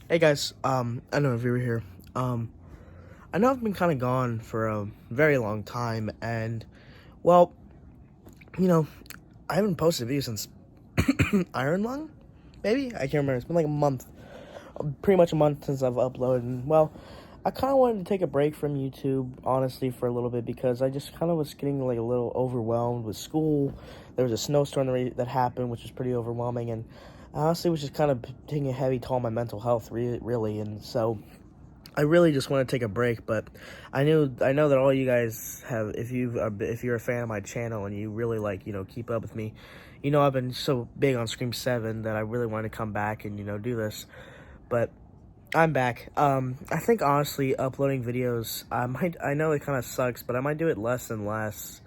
Hey guys, I know if you were here. I know I've been kind of gone for a very long time, and well, you know, I haven't posted a video since Iron Lung, maybe? I can't remember. It's been like a month, pretty much a month since I've uploaded. And, well, I kind of wanted to take a break from YouTube, honestly, for a little bit because I just kind of was getting like a little overwhelmed with school. There was a snowstorm that happened, which was pretty overwhelming, and honestly was just kind of taking a heavy toll on my mental health, really, and so I really just want to take a break. But I know that all you guys have, if you're a fan of my channel and you really keep up with me, I've been so big on Scream 7 that I really wanted to come back and do this. But I'm back. I think honestly uploading videos, I know it kind of sucks, but I might do it less and less.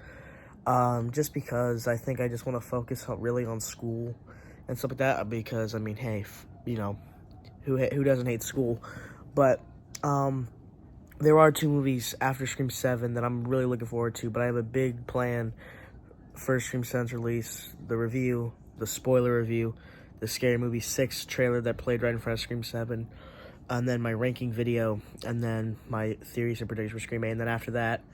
Just because I think I just want to focus really on school and stuff like that, because I mean, hey, who doesn't hate school? But there are 2 movies after Scream 7 that I'm really looking forward to, but I have a big plan for Scream 7's release: the review, the spoiler review, the Scary Movie 6 trailer that played right in front of Scream 7, and then my ranking video, and then my theories and predictions for Scream 8, and then after that,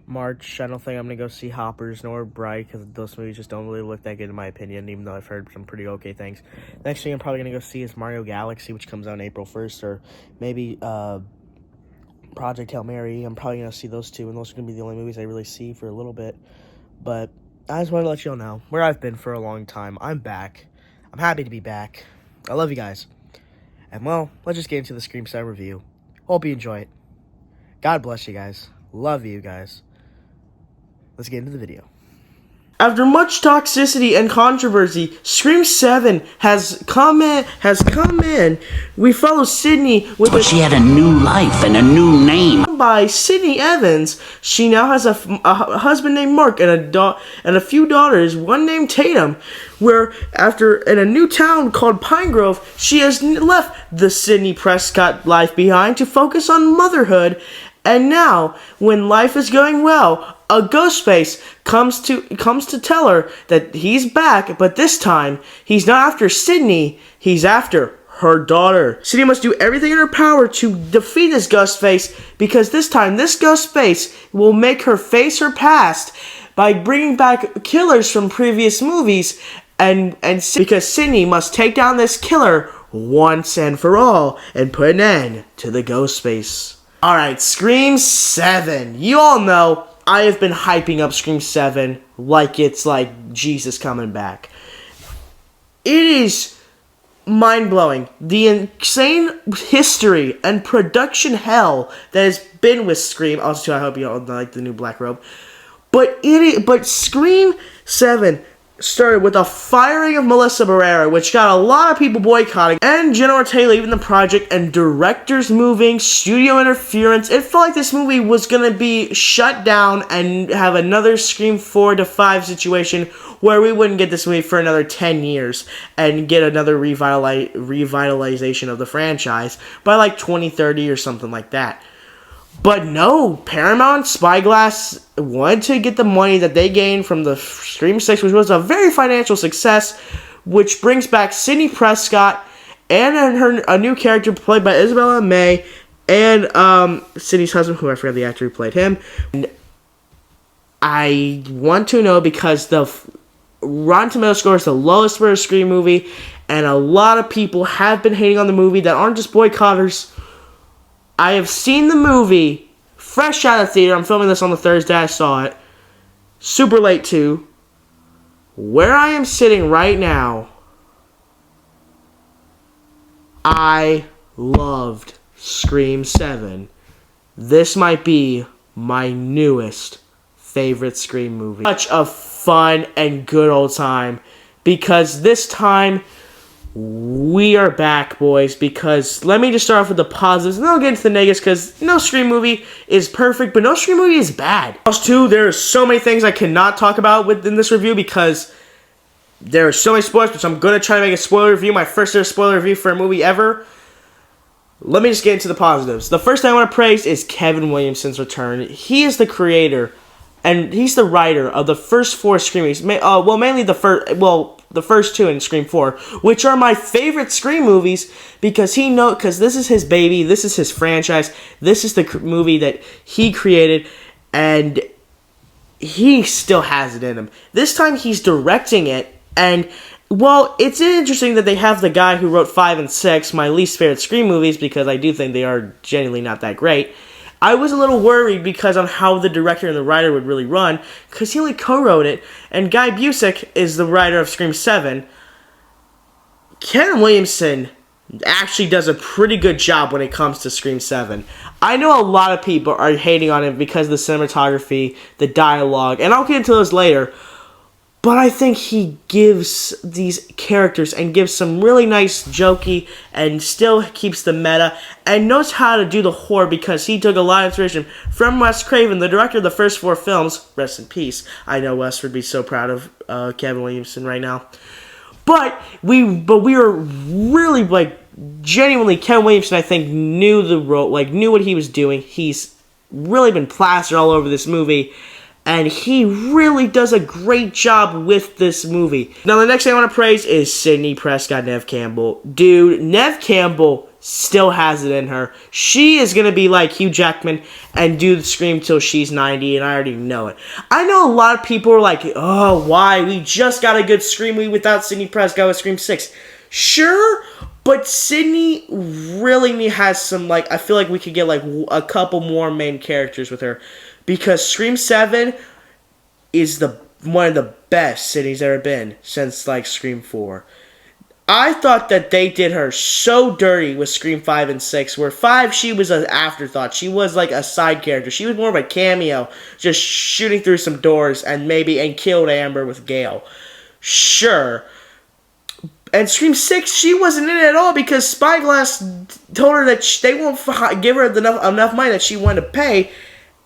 March, I don't think I'm going to go see Hoppers nor Bright, because those movies just don't really look that good in my opinion, even though I've heard some pretty okay things. Next thing I'm probably going to go see is Mario Galaxy, which comes out on April 1st, or maybe Project Hail Mary. I'm probably going to see those 2, and those are going to be the only movies I really see for a little bit. But I just wanted to let you all know where I've been for a long time. I'm back. I'm happy to be back. I love you guys. And well, let's just get into the Scream 7 review. Hope you enjoy it. God bless you guys. Love you guys. Let's get into the video. After much toxicity and controversy, Scream 7 has come in. We follow Sydney with But she had a new life and a new name. By Sydney Evans. She now has a husband named Mark and a few daughters, one named Tatum. Where after in a new town called Pine Grove, she has left the Sydney Prescott life behind to focus on motherhood. And now, when life is going well, a Ghostface comes to tell her that he's back, but this time he's not after Sydney, he's after her daughter. Sydney must do everything in her power to defeat this Ghostface, because this time this Ghostface will make her face her past by bringing back killers from previous movies, and because Sydney must take down this killer once and for all and put an end to the Ghostface. Alright, Scream 7. You all know I have been hyping up Scream 7 like it's like Jesus coming back. It is mind-blowing. The insane history and production hell that has been with Scream. Also, I hope you all like the new Black Robe. But Scream 7 started with a firing of Melissa Barrera, which got a lot of people boycotting, and Jenna Ortega leaving the project, and directors moving, studio interference. It felt like this movie was going to be shut down and have another Scream 4 to 5 situation where we wouldn't get this movie for another 10 years and get another revitalization of the franchise by like 2030 or something like that. But no, Paramount, Spyglass wanted to get the money that they gained from the Scream 6, which was a very financial success, which brings back Sydney Prescott and a new character played by Isabella May, and Sydney's husband, who I forgot the actor who played him. And I want to know, because the Rotten Tomatoes score is the lowest for a Scream movie, and a lot of people have been hating on the movie that aren't just boycotters. I have seen the movie fresh out of theater. I'm filming this on the Thursday. I saw it. Super late too. Where I am sitting right now, I loved Scream 7. This might be my newest favorite Scream movie. Such a fun and good old time, because this time we are back, boys. Because let me just start off with the positives, and then I'll get into the negatives, because no Scream movie is perfect, but no Scream movie is bad. Also, there are so many things I cannot talk about within this review, because there are so many spoilers, which I'm going to try to make a spoiler review, my first ever spoiler review for a movie ever. Let me just get into the positives. The first thing I want to praise is Kevin Williamson's return. He is the creator, and he's the writer of the first 4 Scream movies. Mainly the first, the first two in Scream 4, which are my favorite Scream movies because because this is his baby, this is his franchise, this is the movie that he created, and he still has it in him. This time he's directing it, and well, it's interesting that they have the guy who wrote 5 and 6, my least favorite Scream movies, because I do think they are genuinely not that great. I was a little worried because on how the director and the writer would really run, because he only co-wrote it, and Guy Busick is the writer of Scream 7. Kevin Williamson actually does a pretty good job when it comes to Scream 7. I know a lot of people are hating on it because of the cinematography, the dialogue, and I'll get into those later. But I think he gives these characters and gives some really nice jokey and still keeps the meta and knows how to do the horror because he took a lot of inspiration from Wes Craven, the director of the first 4 films. Rest in peace. I know Wes would be so proud of Kevin Williamson right now. But we were really, like, genuinely, Kevin Williamson, I think, knew the role, like, knew what he was doing. He's really been plastered all over this movie. And he really does a great job with this movie. Now, the next thing I want to praise is Sidney Prescott, Neve Campbell. Dude, Neve Campbell still has it in her. She is going to be like Hugh Jackman and do the Scream till she's 90, and I already know it. I know a lot of people are like, oh, why? We just got a good Scream movie without Sidney Prescott with Scream 6. Sure, but Sidney really has some, like, I feel like we could get, like, a couple more main characters with her. Because Scream 7 is one of the best Sidney's ever been since, like, Scream 4. I thought that they did her so dirty with Scream 5 and 6, where 5, she was an afterthought. She was, like, a side character. She was more of a cameo, just shooting through some doors and killed Amber with Gale. Sure. And Scream 6, she wasn't in it at all because Spyglass told her that they won't give her enough money that she wanted to pay.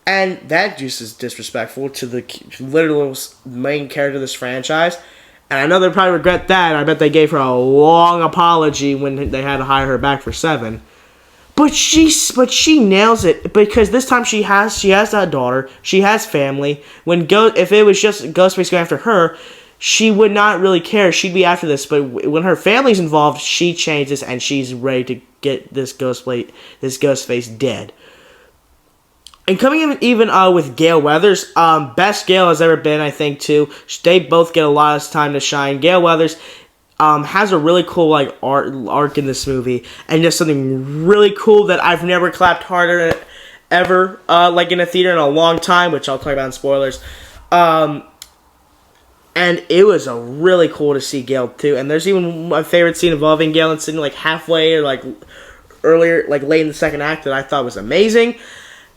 And that just is disrespectful to the literal main character of this franchise. And I know they'll probably regret that. I bet they gave her a long apology when they had to hire her back for 7. But she nails it because this time she has that daughter. She has family. If it was just Ghostface going after her, she would not really care. She'd be after this. But when her family's involved, she changes and she's ready to get this Ghostface dead. And coming in even with Gale Weathers, best Gale has ever been, I think, too. They both get a lot of time to shine. Gale Weathers has a really cool like arc in this movie, and just something really cool that I've never clapped harder ever, like in a theater in a long time, which I'll talk about in spoilers. And it was a really cool to see Gale too. And there's even my favorite scene involving Gale and Sidney, like halfway or like earlier, like late in the second act, that I thought was amazing.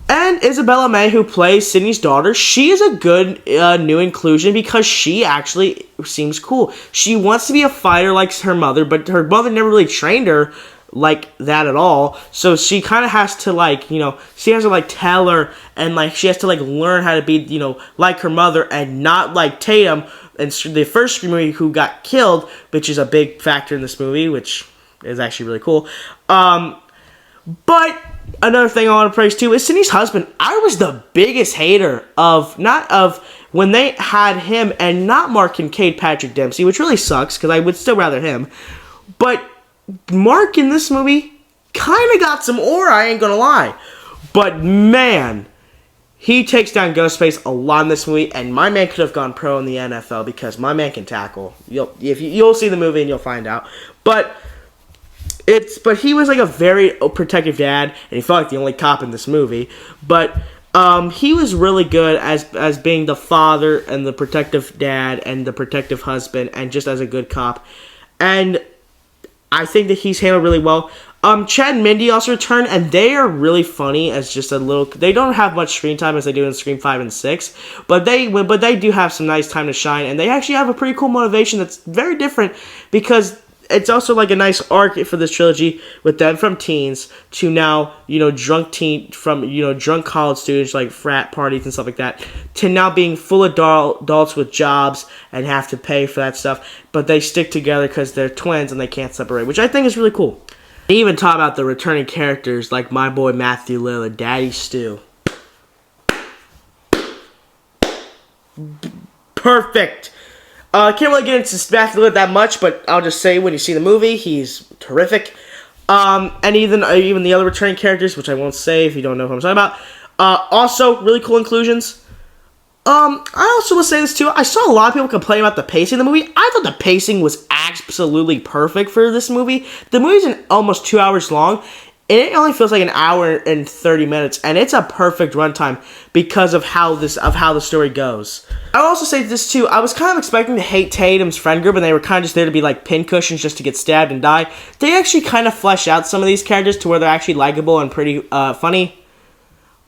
And Isabella May, who plays Sidney's daughter, she is a good new inclusion because she actually seems cool. She wants to be a fighter like her mother, but her mother never really trained her like that at all. So she kind of has to, like, she has to, like, tell her, and, like, she has to, like, learn how to be, like her mother and not like Tatum and the first Scream movie who got killed, which is a big factor in this movie, which is actually really cool. But another thing I want to praise too is Sidney's husband. I was the biggest hater of when they had him and not Mark Kincaid, Patrick Dempsey, which really sucks because I would still rather him. But Mark in this movie kind of got some aura, I ain't gonna lie. But man, he takes down Ghostface a lot in this movie, and my man could have gone pro in the NFL because my man can tackle. You'll see the movie and you'll find out. But he was like a very protective dad, and he felt like the only cop in this movie. But he was really good as being the father and the protective dad and the protective husband, and just as a good cop. And I think that he's handled really well. Chad and Mindy also return, and they are really funny as just a little. They don't have much screen time as they do in Scream 5 and 6, but they do have some nice time to shine, and they actually have a pretty cool motivation that's very different because it's also like a nice arc for this trilogy with them from teens to now, drunk college students, like frat parties and stuff like that, to now being full adults with jobs and have to pay for that stuff, but they stick together because they're twins and they can't separate, which I think is really cool. They even talk about the returning characters like my boy Matthew Lillard, Daddy Stu. Perfect. I can't really get into Matthew Lillard that much, but I'll just say when you see the movie, he's terrific. And even the other returning characters, which I won't say if you don't know who I'm talking about. Also, really cool inclusions. I also will say this too. I saw a lot of people complain about the pacing of the movie. I thought the pacing was absolutely perfect for this movie. The movie's almost 2 hours long, and it only feels like an hour and 30 minutes, and it's a perfect runtime because of how the story goes. I will also say this too. I was kind of expecting to hate Tatum's friend group, and they were kind of just there to be like pincushions just to get stabbed and die. They actually kind of flesh out some of these characters to where they're actually likable and pretty funny.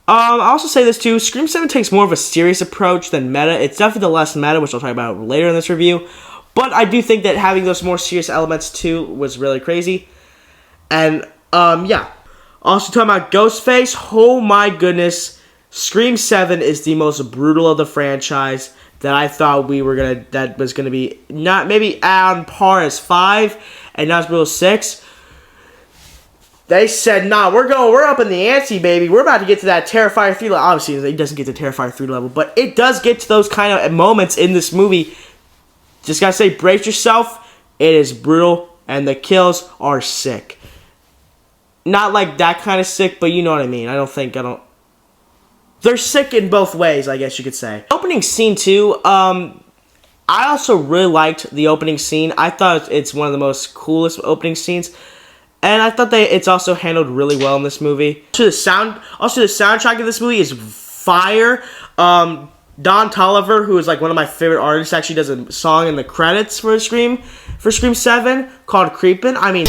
I'll also say this too. Scream 7 takes more of a serious approach than meta. It's definitely the less meta, which I'll talk about later in this review. But I do think that having those more serious elements too was really crazy. And, yeah. Also talking about Ghostface. Oh my goodness. Scream 7 is the most brutal of the franchise that I thought that was gonna be not maybe on par as 5 and not as brutal as 6. They said, nah, we're up in the ante, baby. We're about to get to that Terrifier 3 level. Obviously, it doesn't get to Terrifier 3 level, but it does get to those kind of moments in this movie. Just gotta say, brace yourself. It is brutal, and the kills are sick. Not like that kind of sick, but you know what I mean. They're sick in both ways, I guess you could say. Opening scene, too, I also really liked the opening scene. I thought it's one of the most coolest opening scenes. And I thought it's also handled really well in this movie. Also, the soundtrack of this movie is fire. Don Toliver, who is like one of my favorite artists, actually does a song in the credits for Scream 7 called "Creepin'." I mean,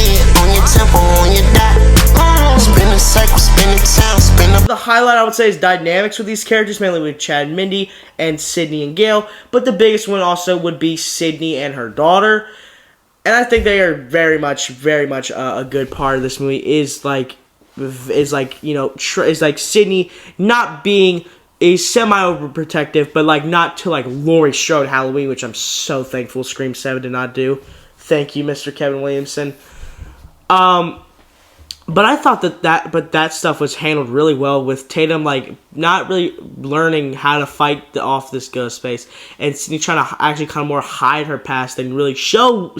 the highlight I would say is dynamics with these characters, mainly with Chad and Mindy and Sydney and Gail. But the biggest one also would be Sydney and her daughter. And I think they are very much a good part of this movie. Is like Sydney not being a semi-overprotective, but like not to like Laurie Strode Halloween, which I'm so thankful Scream 7 did not do. Thank you, Mr. Kevin Williamson. But I thought that stuff was handled really well with Tatum, like, not really learning how to fight off this ghost face and trying to actually kind of more hide her past and really show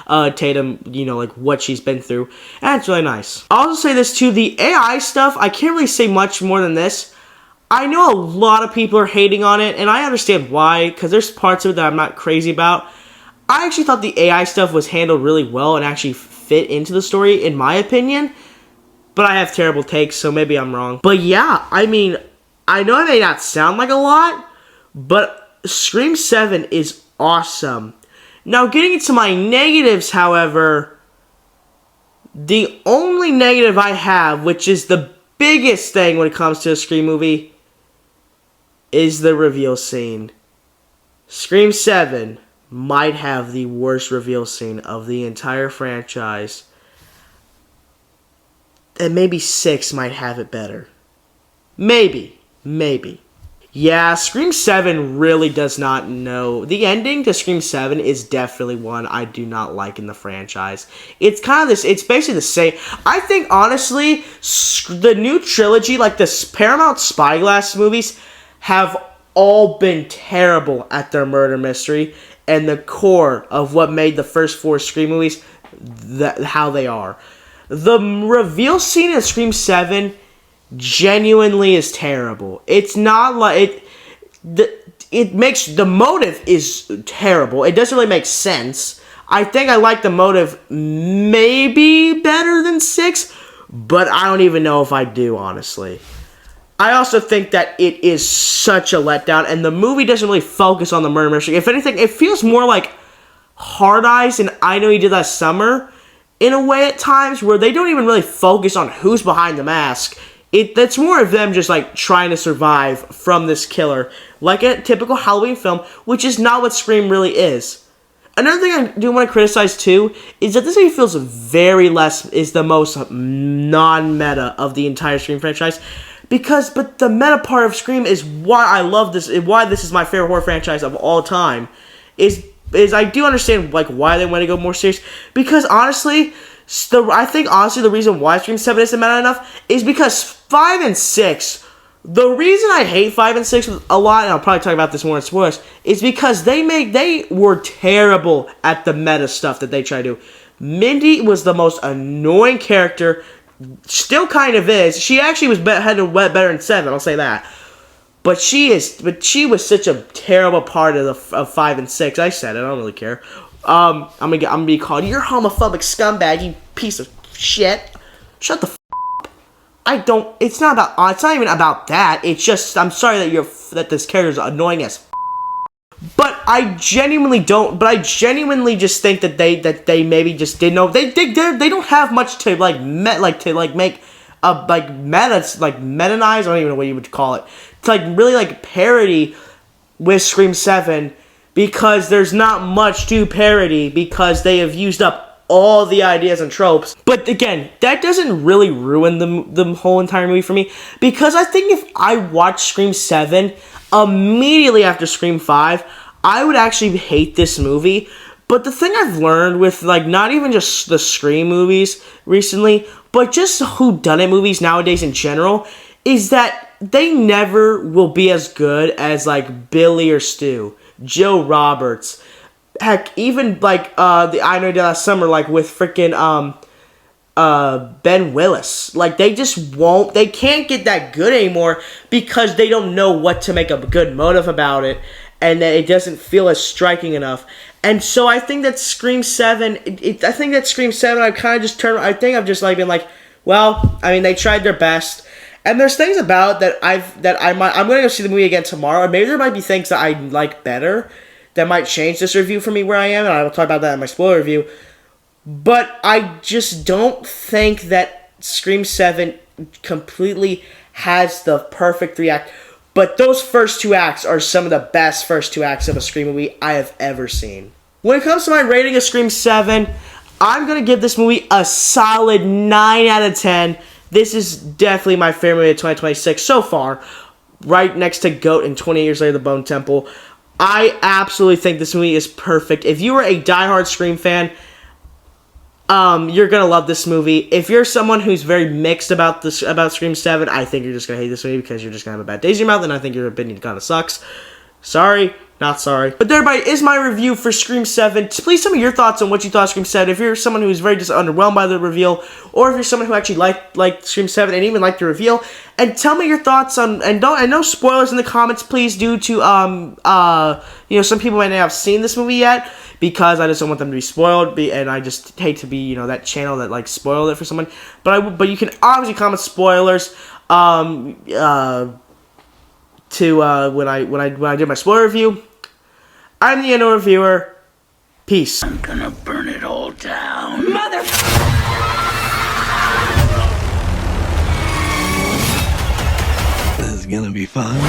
Tatum, like, what she's been through. And it's really nice. I'll also say this, too. The AI stuff, I can't really say much more than this. I know a lot of people are hating on it, and I understand why, because there's parts of it that I'm not crazy about. I actually thought the AI stuff was handled really well and actually fit into the story, in my opinion. But I have terrible takes, so maybe I'm wrong. But yeah, I mean, I know it may not sound like a lot, but Scream 7 is awesome. Now, getting into my negatives, however, the only negative I have, which is the biggest thing when it comes to a Scream movie, is the reveal scene. Scream 7 might have the worst reveal scene of the entire franchise. And maybe 6 might have it better. Maybe. Yeah, Scream 7 really does not know. The ending to Scream 7 is definitely one I do not like in the franchise. It's kind of this, it's basically the same. I think, honestly, the new trilogy, like the Paramount Spyglass movies, have all been terrible at their murder mystery. And the core of what made the first 4 Scream movies how they are. The reveal scene in Scream 7 genuinely is terrible. It's not like it makes the motive is terrible. It doesn't really make sense. I think I like the motive maybe better than 6, but I don't even know if I do, honestly. I also think that it is such a letdown, and the movie doesn't really focus on the murder mystery. If anything, it feels more like Hard Eyes and I Know You Did That Summer in a way at times, where they don't even really focus on who's behind the mask. That's more of them just like trying to survive from this killer, like a typical Halloween film, which is not what Scream really is. Another thing I do want to criticize too is that this movie feels is the most non-meta of the entire Scream franchise. But the meta part of Scream is why I love this, and why this is my favorite horror franchise of all time, is I do understand like why they want to go more serious. Because honestly, I think the reason why Scream 7 isn't meta enough is because 5 and 6 The reason I hate 5 and 6 a lot, and I'll probably talk about this more in spoilers, is because they were terrible at the meta stuff that they try to do. Mindy was the most annoying character, still kind of is. She actually was better in 7, I'll say that. But she was such a terrible part of 5 and 6. I said it, I don't really care. I'm gonna be called, "You're homophobic scumbag, you piece of shit." Shut the up. It's not even about that. It's just, I'm sorry that this character is annoying as But I genuinely just think that they maybe just didn't know. They don't have much to make metanize, I don't even know what you would call it. To really parody with Scream 7, because there's not much to parody because they have used up all the ideas and tropes. But again, that doesn't really ruin the whole entire movie for me, because I think if I watched Scream 7 immediately after Scream 5, I would actually hate this movie. But the thing I've learned with not even just the Scream movies recently, but just whodunit movies nowadays in general, is that they never will be as good as Billy or Stu, Joe Roberts, heck, even the I Know You Did Last Summer, with freaking Ben Willis. They just won't. They can't get that good anymore because they don't know what to make a good motive about it, and that it doesn't feel as striking enough. And so I think that Scream 7, I've kind of just turned, I think I've just been well, I mean, they tried their best. And there's things about that I'm going to go see the movie again tomorrow, and maybe there might be things that I like better that might change this review for me where I am, and I will talk about that in my spoiler review. But I just don't think that Scream 7 completely has the perfect 3-act. But those first 2 acts are some of the best first 2 acts of a Scream movie I have ever seen. When it comes to my rating of Scream 7, I'm going to give this movie a solid 9 out of 10. This is definitely my favorite movie of 2026 so far, right next to GOAT and 28 Years Later, The Bone Temple. I absolutely think this movie is perfect. If you are a diehard Scream fan, you're gonna love this movie. If you're someone who's very mixed about Scream 7, I think you're just gonna hate this movie because you're just gonna have a bad taste in your mouth, and I think your opinion kind of sucks. Sorry, not sorry. But there, everybody, is my review for Scream 7. Please tell me your thoughts on what you thought of Scream 7. If you're someone who was very just underwhelmed by the reveal, or if you're someone who actually liked Scream 7 and even liked the reveal, and tell me your thoughts on, and no spoilers in the comments, please, due to some people might not have seen this movie yet, because I just don't want them to be spoiled, and I just hate to be that channel that spoiled it for someone. But you can obviously comment spoilers to when I did my spoiler review. I'm the Anno Reviewer. Peace. I'm gonna burn it all down. This is gonna be fun.